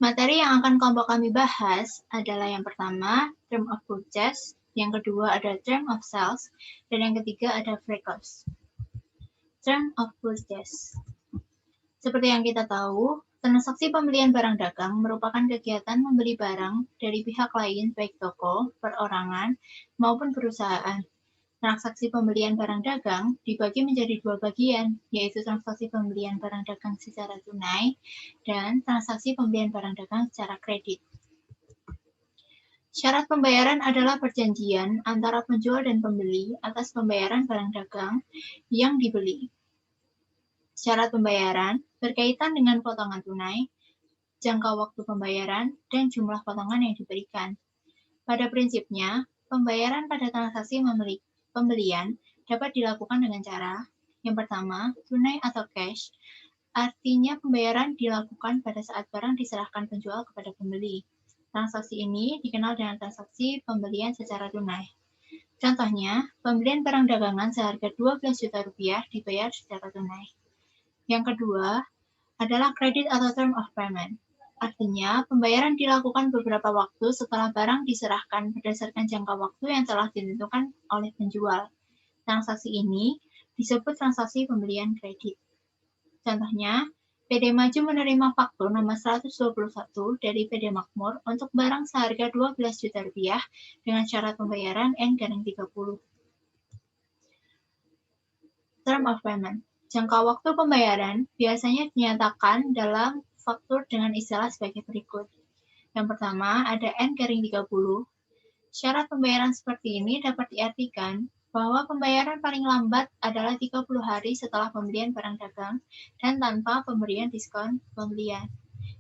Materi yang akan kelompok kami bahas adalah yang pertama, term of purchase, yang kedua ada term of sales, dan yang ketiga ada free cost. Term of purchase. Seperti yang kita tahu, transaksi pembelian barang dagang merupakan kegiatan membeli barang dari pihak lain baik toko, perorangan, maupun perusahaan. Transaksi pembelian barang dagang dibagi menjadi dua bagian, yaitu transaksi pembelian barang dagang secara tunai dan transaksi pembelian barang dagang secara kredit. Syarat pembayaran adalah perjanjian antara penjual dan pembeli atas pembayaran barang dagang yang dibeli. Syarat pembayaran berkaitan dengan potongan tunai, jangka waktu pembayaran, dan jumlah potongan yang diberikan. Pada prinsipnya, pembayaran pada transaksi pembelian dapat dilakukan dengan cara yang pertama, tunai atau cash, artinya pembayaran dilakukan pada saat barang diserahkan penjual kepada pembeli. Transaksi ini dikenal dengan transaksi pembelian secara tunai. Contohnya, pembelian barang dagangan seharga 12 juta rupiah dibayar secara tunai. Yang kedua adalah kredit atau term of payment. Artinya, pembayaran dilakukan beberapa waktu setelah barang diserahkan berdasarkan jangka waktu yang telah ditentukan oleh penjual. Transaksi ini disebut transaksi pembelian kredit. Contohnya, PD Maju menerima faktur nomor 121 dari PD Makmur untuk barang seharga 12 juta rupiah dengan syarat pembayaran N-30. Term of payment. Jangka waktu pembayaran biasanya dinyatakan dalam faktur dengan istilah sebagai berikut. Yang pertama ada N-30. Syarat pembayaran seperti ini dapat diartikan bahwa pembayaran paling lambat adalah 30 hari setelah pembelian barang dagang dan tanpa pemberian diskon pembelian.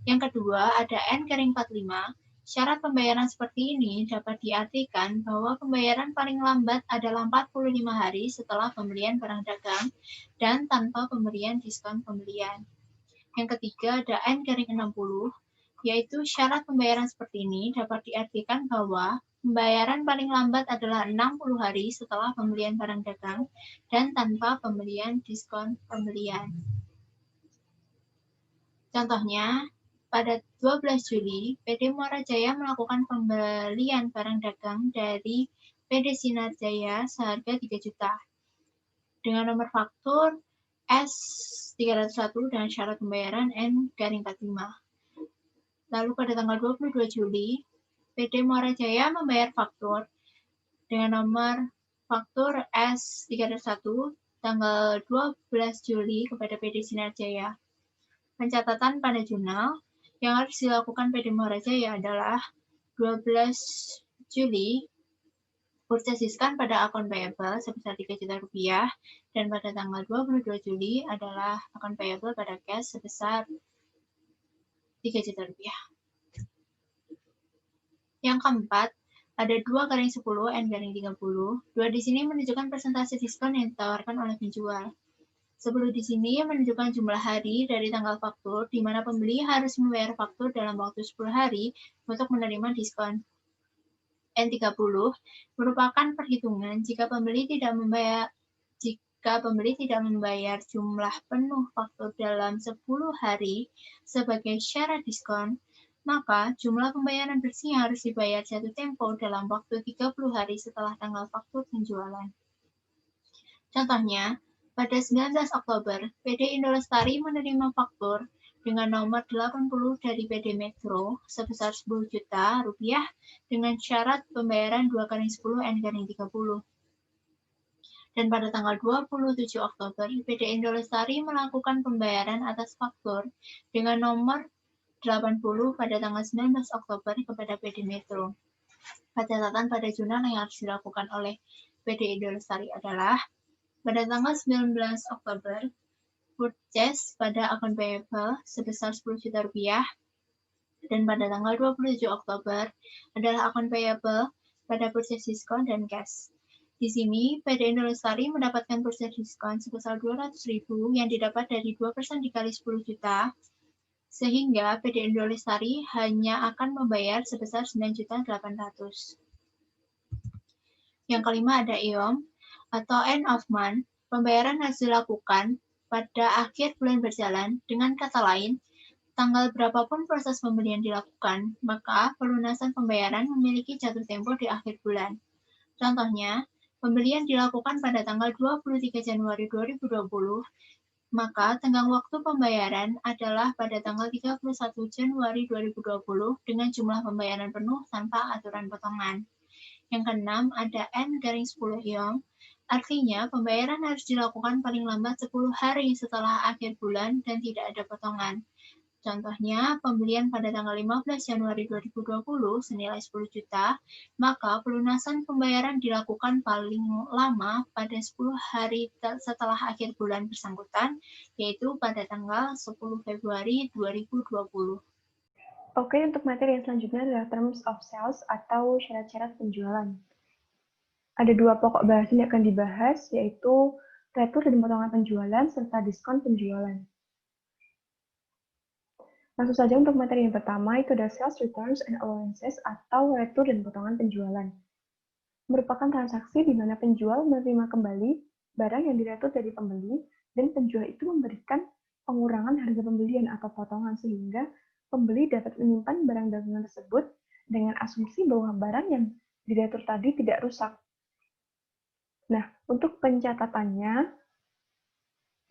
Yang kedua ada N-45. Syarat pembayaran seperti ini dapat diartikan bahwa pembayaran paling lambat adalah 45 hari setelah pembelian barang dagang dan tanpa pemberian diskon pembelian. Yang ketiga ada N-60, yaitu syarat pembayaran seperti ini dapat diartikan bahwa pembayaran paling lambat adalah 60 hari setelah pembelian barang dagang dan tanpa pemberian diskon pembelian. Contohnya, pada 12 Juli, PD Muara Jaya melakukan pembelian barang dagang dari PD Sinar Jaya seharga 3 juta dengan nomor faktur S301 dan syarat pembayaran N-45. Lalu pada tanggal 22 Juli, PD Muara Jaya membayar faktur dengan nomor faktur S301 tanggal 12 Juli kepada PD Sinar Jaya. Pencatatan pada jurnal yang harus dilakukan PD Muara Jaya adalah 12 Juli purchase discount pada akun payable sebesar 3 juta rupiah dan pada tanggal 22 Juli adalah akun payable pada cash sebesar 3 juta rupiah. Yang keempat, ada 2/10 N-30. Dua di sini menunjukkan persentase diskon yang ditawarkan oleh penjual. 10 di sini menunjukkan jumlah hari dari tanggal faktur di mana pembeli harus membayar faktur dalam waktu 10 hari untuk menerima diskon. N-30 merupakan perhitungan jika pembeli tidak membayar jumlah penuh faktur dalam 10 hari sebagai syarat diskon, maka jumlah pembayaran bersih yang harus dibayar jatuh tempo dalam waktu 30 hari setelah tanggal faktur penjualan. Contohnya, pada 19 Oktober, PD Indo Lestari menerima faktur dengan nomor 80 dari PD Metro sebesar 10 juta rupiah dengan syarat pembayaran 2/10 N-30. Dan pada tanggal 27 Oktober, PD Indo Lestari melakukan pembayaran atas faktur dengan nomor 80 pada tanggal 19 Oktober kepada PD Metro. Pencatatan pada jurnal yang harus dilakukan oleh PD Indo Lestari adalah pada tanggal 19 Oktober, purchase pada akun payable sebesar 10 juta rupiah, dan pada tanggal 27 Oktober adalah akun payable pada purchase diskon dan cash. Di sini, PD Indo Lestari mendapatkan purchase diskon sebesar 200.000 yang didapat dari 2% dikali 10 juta, sehingga PD Indo Lestari hanya akan membayar sebesar 9.800.000. Yang kelima ada EOM atau end of month. Pembayaran harus dilakukan pada akhir bulan berjalan. Dengan kata lain, Tanggal berapapun proses pembelian dilakukan, maka pelunasan pembayaran memiliki jatuh tempo di akhir bulan. Contohnya, pembelian dilakukan pada tanggal 23 Januari 2020, maka tenggang waktu pembayaran adalah pada tanggal 31 Januari 2020 dengan jumlah pembayaran penuh tanpa aturan potongan. Yang keenam, ada N-10 artinya pembayaran harus dilakukan paling lambat 10 hari setelah akhir bulan dan tidak ada potongan. Contohnya, pembelian pada tanggal 15 Januari 2020 senilai 10 juta, maka pelunasan pembayaran dilakukan paling lama pada 10 hari setelah akhir bulan bersangkutan, yaitu pada tanggal 10 Februari 2020. Oke, untuk materi yang selanjutnya adalah terms of sales atau syarat-syarat penjualan. Ada dua pokok bahasan yang akan dibahas, yaitu retur dan potongan penjualan serta diskon penjualan. Langsung saja untuk materi yang pertama, itu ada sales returns and allowances atau retur dan potongan penjualan. Merupakan transaksi di mana penjual menerima kembali barang yang diretur dari pembeli dan penjual itu memberikan pengurangan harga pembelian atau potongan sehingga pembeli dapat menyimpan barang dagangan tersebut dengan asumsi bahwa barang yang diretur tadi tidak rusak. Nah, untuk pencatatannya,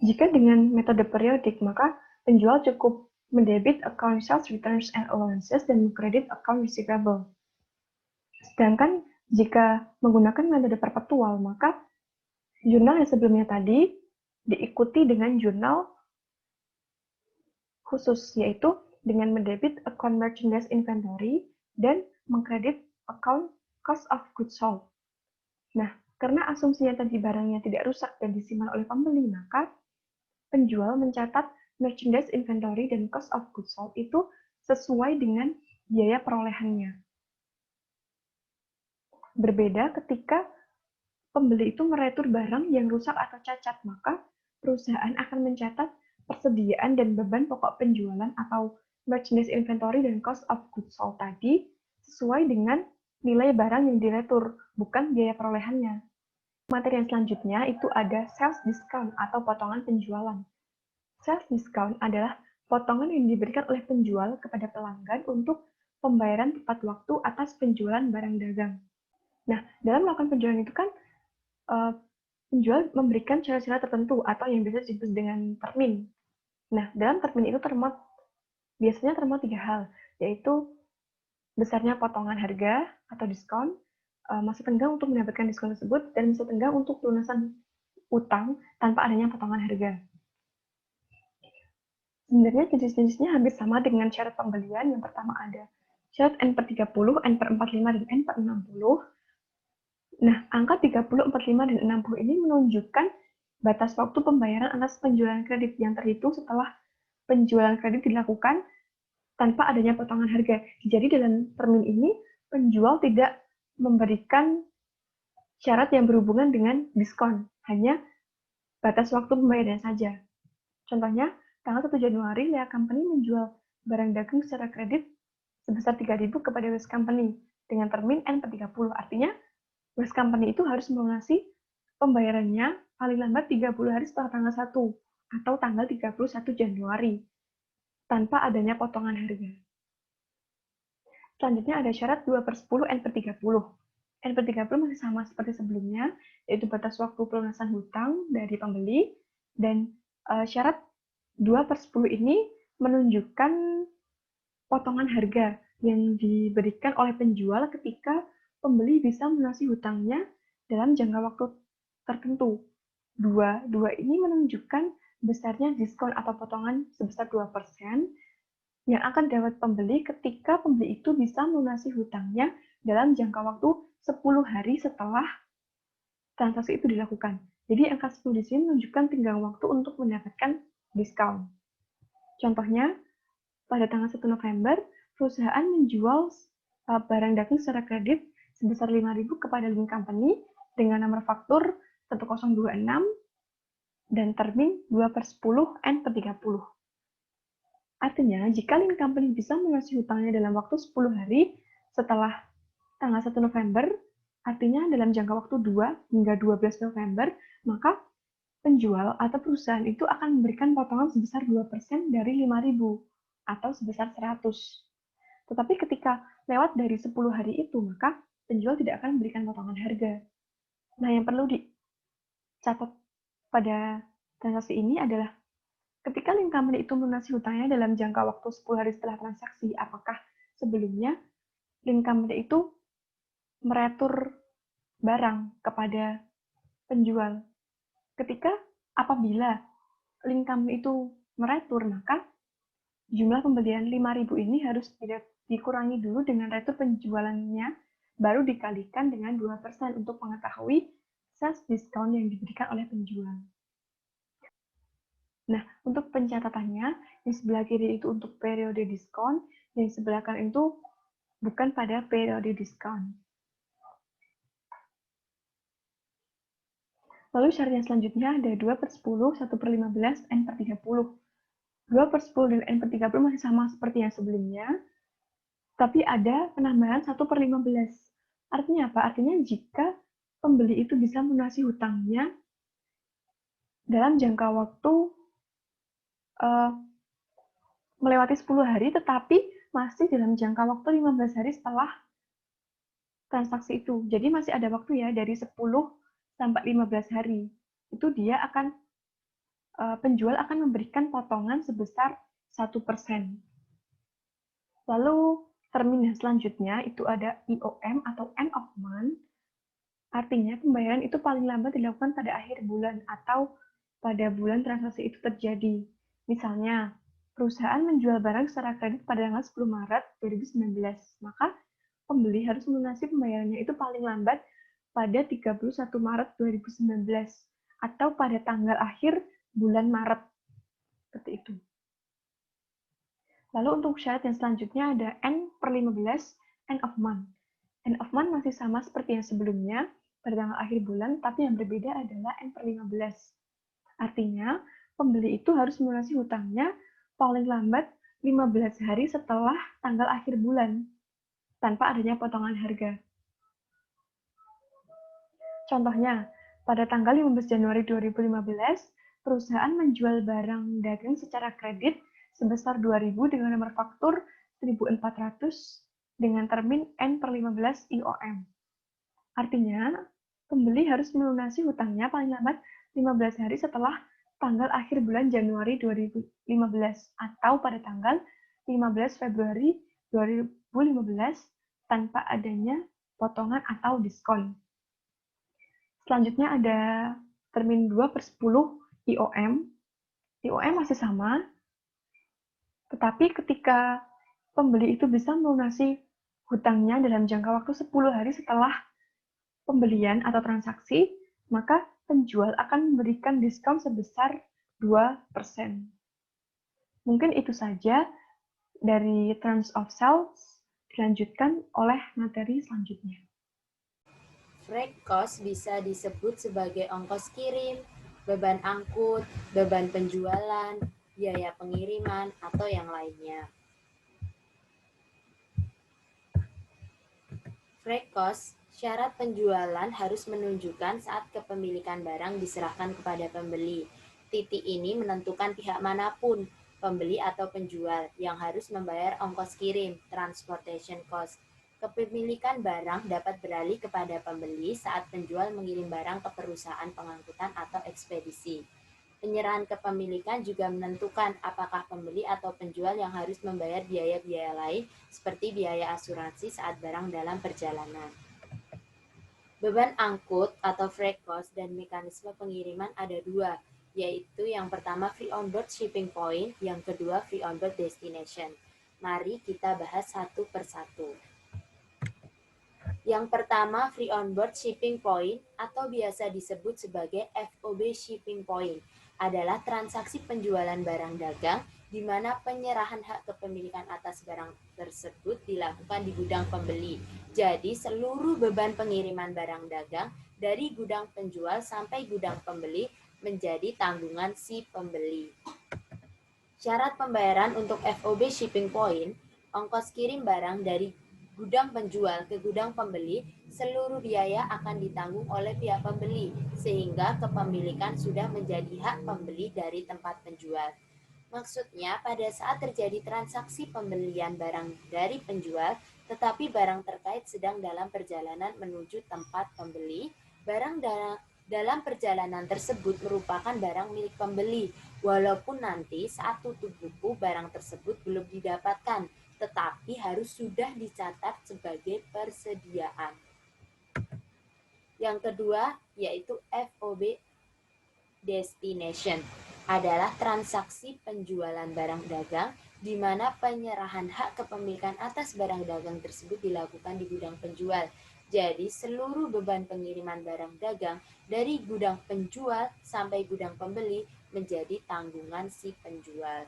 jika dengan metode periodik, maka penjual cukup mendebit account sales returns and allowances dan mengkredit account receivable. Sedangkan jika menggunakan metode perpetual, maka jurnal yang sebelumnya tadi diikuti dengan jurnal khusus, yaitu dengan mendebit account merchandise inventory dan mengkredit account cost of goods sold. Nah, karena asumsinya tadi barangnya tidak rusak dan disimpan oleh pembeli, maka penjual mencatat merchandise inventory dan cost of goods sold itu sesuai dengan biaya perolehannya. Berbeda ketika pembeli itu meretur barang yang rusak atau cacat, maka perusahaan akan mencatat persediaan dan beban pokok penjualan atau merchandise inventory dan cost of goods sold tadi sesuai dengan nilai barang yang diretur, bukan biaya perolehannya. Materi yang selanjutnya itu ada sales discount atau potongan penjualan. Sales discount adalah potongan yang diberikan oleh penjual kepada pelanggan untuk pembayaran tepat waktu atas penjualan barang dagang. Nah, dalam melakukan penjualan itu kan penjual memberikan syarat-syarat tertentu atau yang biasa disebut dengan termin. Nah, dalam termin itu biasanya termuat 3 hal, yaitu besarnya potongan harga atau diskon, masa tenggang untuk mendapatkan diskon tersebut, dan masa tenggang untuk pelunasan utang tanpa adanya potongan harga. Sebenarnya jenis-jenisnya hampir sama dengan syarat pembelian. Yang pertama ada syarat N/30, N/45, dan N/60. Nah, angka 30, 45, dan 60 ini menunjukkan batas waktu pembayaran atas penjualan kredit yang terhitung setelah penjualan kredit dilakukan tanpa adanya potongan harga. Jadi dalam termin ini, penjual tidak memberikan syarat yang berhubungan dengan diskon, hanya batas waktu pembayaran saja. Contohnya, tanggal 1 Januari, Lea Company menjual barang dagang secara kredit sebesar 3.000 kepada West Company dengan termin N/30. Artinya, West Company itu harus melunasi pembayarannya paling lambat 30 hari setelah tanggal 1 atau tanggal 31 Januari tanpa adanya potongan harga. Selanjutnya ada syarat 2/10 N/30. N/30 masih sama seperti sebelumnya, yaitu batas waktu pelunasan hutang dari pembeli, dan syarat 2/10 ini menunjukkan potongan harga yang diberikan oleh penjual ketika pembeli bisa melunasi hutangnya dalam jangka waktu tertentu. Dua ini menunjukkan besarnya diskon atau potongan sebesar 2% yang akan didapat pembeli ketika pembeli itu bisa melunasi hutangnya dalam jangka waktu 10 hari setelah transaksi itu dilakukan. Jadi angka 10 di sini menunjukkan tenggang waktu untuk mendapatkan diskon. Contohnya, pada tanggal 1 November, perusahaan menjual barang dagang secara kredit sebesar 5.000 kepada Link Company dengan nomor faktur 1026 dan termin 2/10 N/30. Artinya, jika Link Company bisa melunasi hutangnya dalam waktu 10 hari setelah tanggal 1 November, artinya dalam jangka waktu 2 hingga 12 November, maka penjual atau perusahaan itu akan memberikan potongan sebesar 2% dari 5.000. atau sebesar 100. Tetapi ketika lewat dari 10 hari itu, maka penjual tidak akan memberikan potongan harga. Nah, yang perlu dicatat pada transaksi ini adalah ketika link company itu melunasi hutangnya dalam jangka waktu 10 hari setelah transaksi, apakah sebelumnya link company itu meretur barang kepada penjual. Apabila link company itu meretur, maka jumlah pembelian 5.000 ini harus dikurangi dulu dengan retur penjualannya, baru dikalikan dengan 2% untuk mengetahui sales discount yang diberikan oleh penjual. Nah, untuk pencatatannya, yang sebelah kiri itu untuk periode diskon, yang sebelah kanan itu bukan pada periode diskon. Lalu syarat yang selanjutnya ada 2/10, 1/15, N/30. 2/10 dan N/30 masih sama seperti yang sebelumnya, tapi ada penambahan 1/15. Artinya apa? Artinya jika pembeli itu bisa melunasi hutangnya dalam jangka waktu melewati 10 hari, tetapi masih dalam jangka waktu 15 hari setelah transaksi itu. Jadi masih ada waktu ya, dari 10 sampai 15 hari. Itu dia akan penjual akan memberikan potongan sebesar 1%. Lalu termin selanjutnya itu ada IOM atau end of month. Artinya pembayaran itu paling lambat dilakukan pada akhir bulan atau pada bulan transaksi itu terjadi. Misalnya, perusahaan menjual barang secara kredit pada tanggal 10 Maret 2019, maka pembeli harus melunasi pembayarannya itu paling lambat pada 31 Maret 2019 atau pada tanggal akhir bulan Maret. Seperti itu. Lalu untuk syarat yang selanjutnya ada N/15, end of month. End of month masih sama seperti yang sebelumnya, pada tanggal akhir bulan, tapi yang berbeda adalah N/15. Artinya, pembeli itu harus melunasi hutangnya paling lambat 15 hari setelah tanggal akhir bulan, tanpa adanya potongan harga. Contohnya, pada tanggal 15 Januari 2015, perusahaan menjual barang dagang secara kredit sebesar 2.000 dengan nomor faktur 1.400 dengan termin N/15 IOM. Artinya, pembeli harus melunasi hutangnya paling lambat 15 hari setelah tanggal akhir bulan Januari 2015 atau pada tanggal 15 Februari 2015 tanpa adanya potongan atau diskon. Selanjutnya ada termin 2/10 IOM. IOM masih sama, tetapi ketika pembeli itu bisa melunasi hutangnya dalam jangka waktu 10 hari setelah pembelian atau transaksi, maka penjual akan memberikan diskon sebesar 2%. Mungkin itu saja dari terms of sales, dilanjutkan oleh materi selanjutnya. Freight cost bisa disebut sebagai ongkos kirim, beban angkut, beban penjualan, biaya pengiriman, atau yang lainnya. Freight cost, syarat penjualan harus menunjukkan saat kepemilikan barang diserahkan kepada pembeli. Titik ini menentukan pihak manapun, pembeli atau penjual, yang harus membayar ongkos kirim, transportation cost. Kepemilikan barang dapat beralih kepada pembeli saat penjual mengirim barang ke perusahaan pengangkutan atau ekspedisi. Penyerahan kepemilikan juga menentukan apakah pembeli atau penjual yang harus membayar biaya-biaya lain seperti biaya asuransi saat barang dalam perjalanan. Beban angkut atau freight cost dan mekanisme pengiriman ada dua, yaitu yang pertama free on board shipping point, yang kedua free on board destination. Mari kita bahas satu persatu. Yang pertama, free on board shipping point atau biasa disebut sebagai FOB shipping point adalah transaksi penjualan barang dagang di mana penyerahan hak kepemilikan atas barang tersebut dilakukan di gudang pembeli. Jadi, seluruh beban pengiriman barang dagang dari gudang penjual sampai gudang pembeli menjadi tanggungan si pembeli. Syarat pembayaran untuk FOB shipping point, ongkos kirim barang dari gudang penjual ke gudang pembeli, seluruh biaya akan ditanggung oleh pihak pembeli, sehingga kepemilikan sudah menjadi hak pembeli dari tempat penjual. Maksudnya, pada saat terjadi transaksi pembelian barang dari penjual, tetapi barang terkait sedang dalam perjalanan menuju tempat pembeli, barang dalam perjalanan tersebut merupakan barang milik pembeli, walaupun nanti saat tutup buku barang tersebut belum didapatkan, tetapi harus sudah dicatat sebagai persediaan. Yang kedua, yaitu FOB destination adalah transaksi penjualan barang dagang di mana penyerahan hak kepemilikan atas barang dagang tersebut dilakukan di gudang penjual. Jadi seluruh beban pengiriman barang dagang dari gudang penjual sampai gudang pembeli menjadi tanggungan si penjual.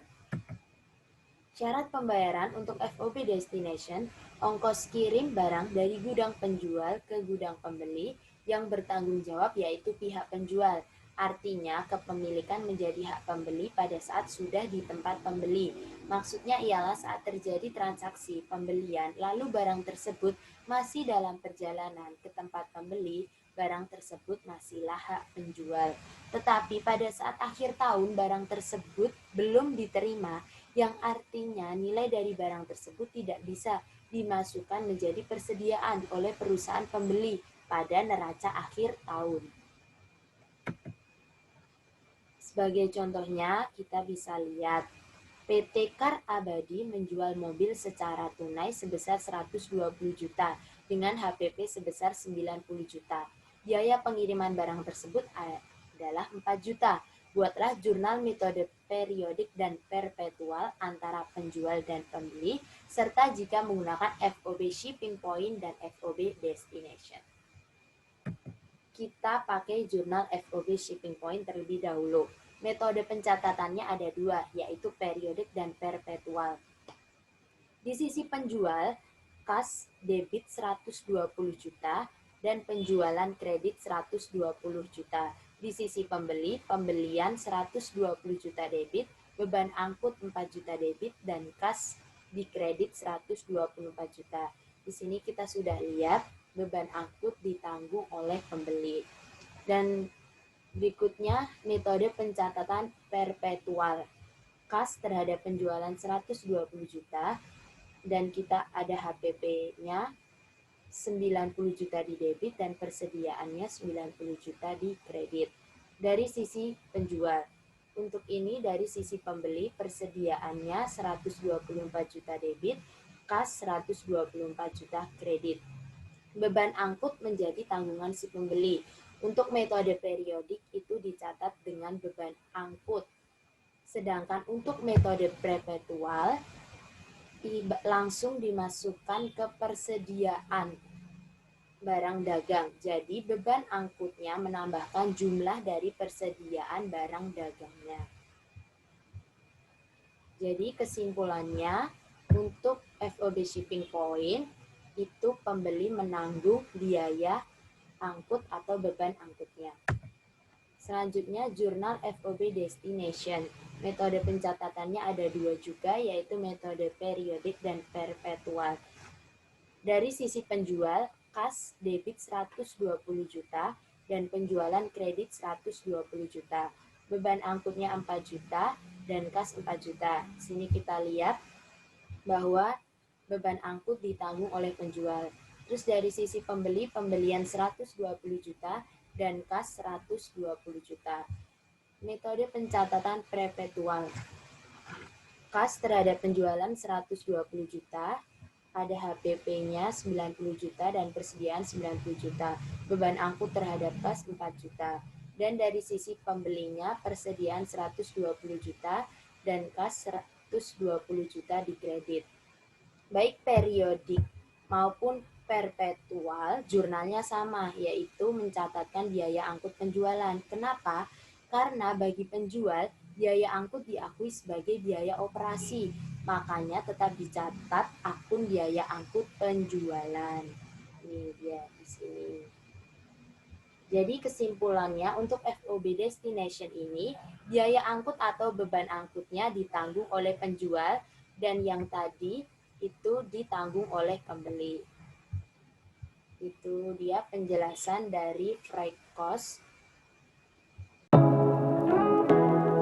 Syarat pembayaran untuk FOB destination, ongkos kirim barang dari gudang penjual ke gudang pembeli yang bertanggung jawab yaitu pihak penjual. Artinya, kepemilikan menjadi hak pembeli pada saat sudah di tempat pembeli. Maksudnya ialah saat terjadi transaksi pembelian, lalu barang tersebut masih dalam perjalanan ke tempat pembeli, barang tersebut masihlah hak penjual. Tetapi pada saat akhir tahun barang tersebut belum diterima, yang artinya nilai dari barang tersebut tidak bisa dimasukkan menjadi persediaan oleh perusahaan pembeli pada neraca akhir tahun. Sebagai contohnya, kita bisa lihat PT Kar Abadi menjual mobil secara tunai sebesar 120 juta dengan HPP sebesar 90 juta. Biaya pengiriman barang tersebut adalah 4 juta. Buatlah jurnal metode periodik dan perpetual antara penjual dan pembeli, serta jika menggunakan FOB shipping point dan FOB destination. Kita pakai jurnal FOB shipping point terlebih dahulu. Metode pencatatannya ada dua, yaitu periodik dan perpetual. Di sisi penjual, kas debit 120 juta dan penjualan kredit 120 juta. Di sisi pembeli, pembelian 120 juta debit, beban angkut 4 juta debit, dan kas di kredit 124 juta. Di sini kita sudah lihat beban angkut ditanggung oleh pembeli. Dan berikutnya, metode pencatatan perpetual. Kas terhadap penjualan 120 juta, dan kita ada HPP-nya 90 juta di debit dan persediaannya 90 juta di kredit. Dari sisi penjual, untuk ini dari sisi pembeli persediaannya 124 juta debit, kas 124 juta kredit. Beban angkut menjadi tanggungan si pembeli. Untuk metode periodik itu dicatat dengan beban angkut. Sedangkan untuk metode perpetual langsung dimasukkan ke persediaan barang dagang. Jadi beban angkutnya menambahkan jumlah dari persediaan barang dagangnya. Jadi kesimpulannya, untuk FOB shipping point itu pembeli menanggung biaya angkut atau beban angkutnya. Selanjutnya, jurnal FOB destination. Metode pencatatannya ada dua juga, yaitu metode periodik dan perpetual. Dari sisi penjual, kas debit 120 juta dan penjualan kredit 120 juta. Beban angkutnya 4 juta dan kas 4 juta. Sini kita lihat bahwa beban angkut ditanggung oleh penjual. Terus dari sisi pembeli, pembelian 120 juta dan kas 120 juta. Metode pencatatan perpetual. Kas terhadap penjualan 120 juta, ada HPP-nya 90 juta dan persediaan 90 juta. Beban angkut terhadap kas 4 juta. Dan dari sisi pembelinya persediaan 120 juta dan kas 120 juta di kredit. Baik periodik maupun perpetual, jurnalnya sama, yaitu mencatatkan biaya angkut penjualan. Kenapa? Karena bagi penjual, biaya angkut diakui sebagai biaya operasi. Makanya tetap dicatat akun biaya angkut penjualan. Ini dia di sini. Jadi kesimpulannya untuk FOB destination ini, biaya angkut atau beban angkutnya ditanggung oleh penjual dan yang tadi itu ditanggung oleh pembeli. Itu dia penjelasan dari freight cost